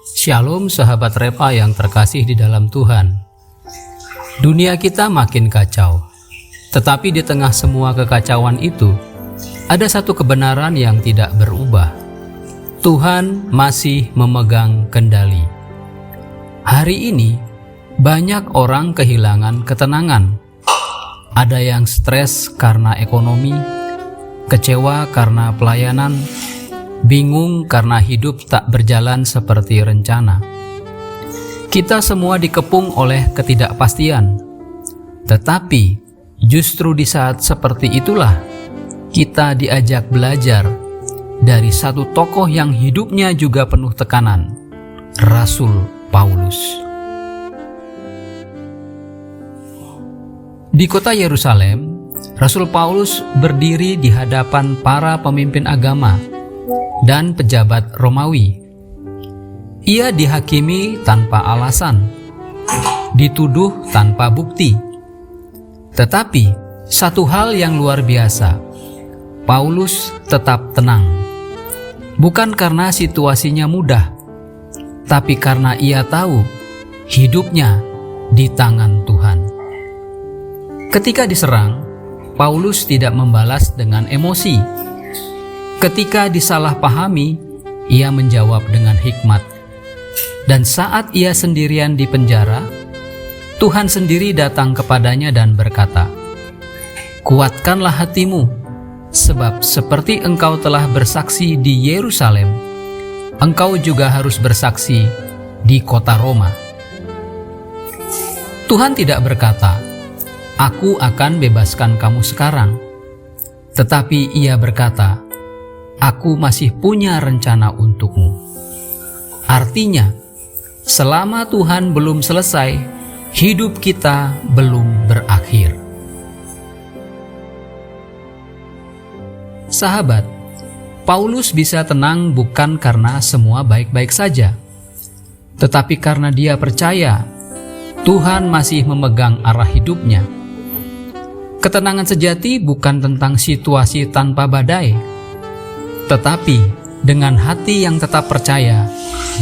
Shalom sahabat Repa yang terkasih di dalam Tuhan. Dunia kita makin kacau, tetapi di tengah semua kekacauan itu, ada satu kebenaran yang tidak berubah. Tuhan masih memegang kendali. Hari ini, banyak orang kehilangan ketenangan. Ada yang stres karena ekonomi, kecewa karena pelayanan, bingung karena hidup tak berjalan seperti rencana. Kita semua dikepung oleh ketidakpastian. Tetapi justru di saat seperti itulah kita diajak belajar dari satu tokoh yang hidupnya juga penuh tekanan, Rasul Paulus. Di kota Yerusalem, Rasul Paulus berdiri di hadapan para pemimpin agama dan pejabat Romawi. Ia dihakimi tanpa alasan, dituduh tanpa bukti. Tetapi satu hal yang luar biasa, Paulus tetap tenang. Bukan karena situasinya mudah, tapi karena ia tahu hidupnya di tangan Tuhan. Ketika diserang, Paulus tidak membalas dengan emosi. Ketika disalahpahami, ia menjawab dengan hikmat. Dan saat ia sendirian di penjara, Tuhan sendiri datang kepadanya dan berkata, "Kuatkanlah hatimu, sebab seperti engkau telah bersaksi di Yerusalem, engkau juga harus bersaksi di kota Roma." Tuhan tidak berkata, "Aku akan bebaskan kamu sekarang," tetapi ia berkata, "Aku masih punya rencana untukmu." Artinya, selama Tuhan belum selesai, hidup kita belum berakhir. Sahabat, Paulus bisa tenang bukan karena semua baik-baik saja, tetapi karena dia percaya Tuhan masih memegang arah hidupnya. Ketenangan sejati bukan tentang situasi tanpa badai, tetapi dengan hati yang tetap percaya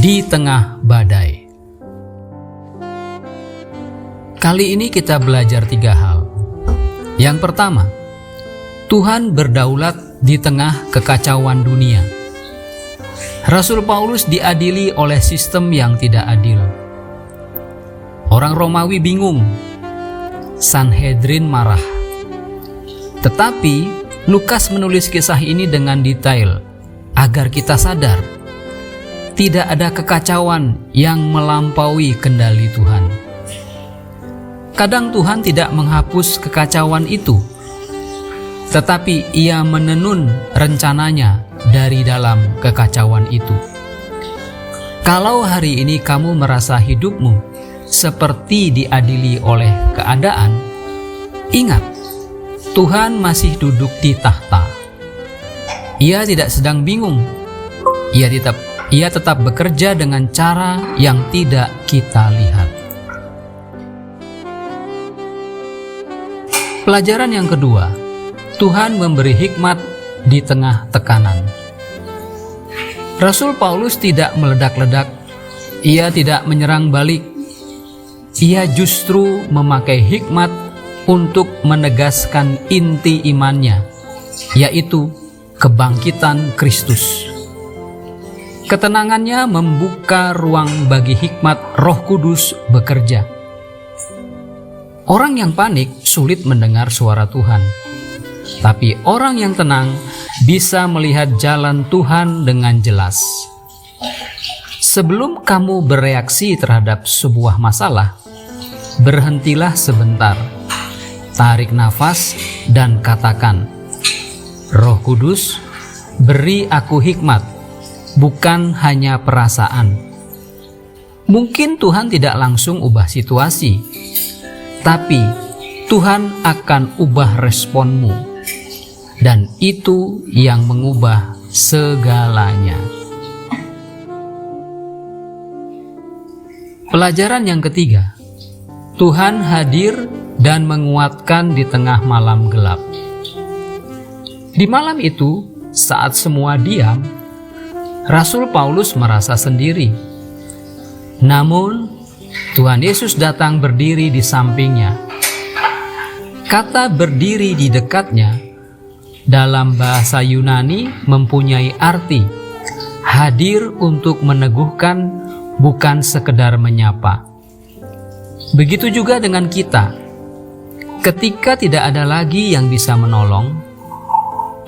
di tengah badai. Kali ini kita belajar 3 hal. Yang pertama, Tuhan berdaulat di tengah kekacauan dunia. Rasul Paulus diadili oleh sistem yang tidak adil. Orang Romawi bingung, Sanhedrin marah. Tetapi Lukas menulis kisah ini dengan detail agar kita sadar tidak ada kekacauan yang melampaui kendali Tuhan. Kadang Tuhan tidak menghapus kekacauan itu, tetapi Ia menenun rencananya dari dalam kekacauan itu. Kalau hari ini kamu merasa hidupmu seperti diadili oleh keadaan, ingat, Tuhan masih duduk di tahta. Ia tidak sedang bingung. Ia tetap bekerja dengan cara yang tidak kita lihat. Pelajaran yang kedua, Tuhan memberi hikmat di tengah tekanan. Rasul Paulus tidak meledak-ledak. Ia tidak menyerang balik. Ia justru memakai hikmat untuk menegaskan inti imannya, yaitu kebangkitan Kristus. Ketenangannya membuka ruang bagi hikmat Roh Kudus bekerja. Orang yang panik sulit mendengar suara Tuhan, tapi orang yang tenang bisa melihat jalan Tuhan dengan jelas. Sebelum kamu bereaksi terhadap sebuah masalah, berhentilah sebentar. Tarik nafas dan katakan, "Roh Kudus, beri aku hikmat, bukan hanya perasaan." Mungkin Tuhan tidak langsung ubah situasi, tapi Tuhan akan ubah responmu, dan itu yang mengubah segalanya. Pelajaran yang ketiga, Tuhan hadir dan menguatkan di tengah malam gelap. Di malam itu, saat semua diam, Rasul Paulus merasa sendiri. Namun, Tuhan Yesus datang berdiri di sampingnya. Kata berdiri di dekatnya dalam bahasa Yunani mempunyai arti hadir untuk meneguhkan, bukan sekedar menyapa. Begitu juga dengan kita. Ketika tidak ada lagi yang bisa menolong,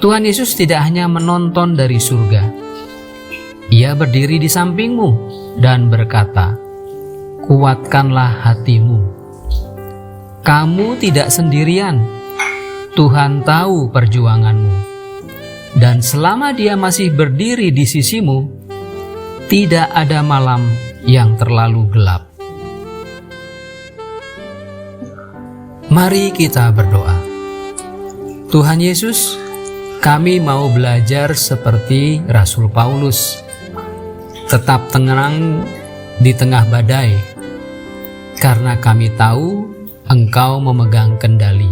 Tuhan Yesus tidak hanya menonton dari surga. Ia berdiri di sampingmu dan berkata, "Kuatkanlah hatimu. Kamu tidak sendirian. Tuhan tahu perjuanganmu. Dan selama Dia masih berdiri di sisimu, tidak ada malam yang terlalu gelap." Mari kita berdoa. Tuhan Yesus, kami mau belajar seperti Rasul Paulus, tetap tenang di tengah badai, karena kami tahu Engkau memegang kendali.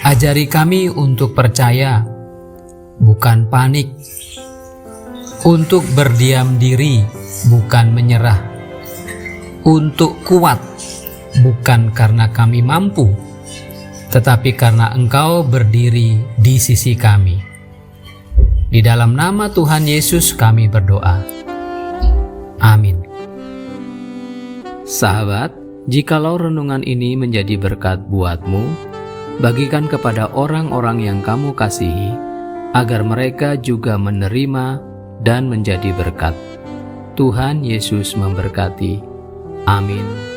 Ajari kami untuk percaya, bukan panik, untuk berdiam diri, bukan menyerah, untuk kuat, bukan karena kami mampu, tetapi karena Engkau berdiri di sisi kami. Di dalam nama Tuhan Yesus kami berdoa. Amin. Sahabat, jikalau renungan ini menjadi berkat buatmu, bagikan kepada orang-orang yang kamu kasihi, agar mereka juga menerima dan menjadi berkat. Tuhan Yesus memberkati. Amin.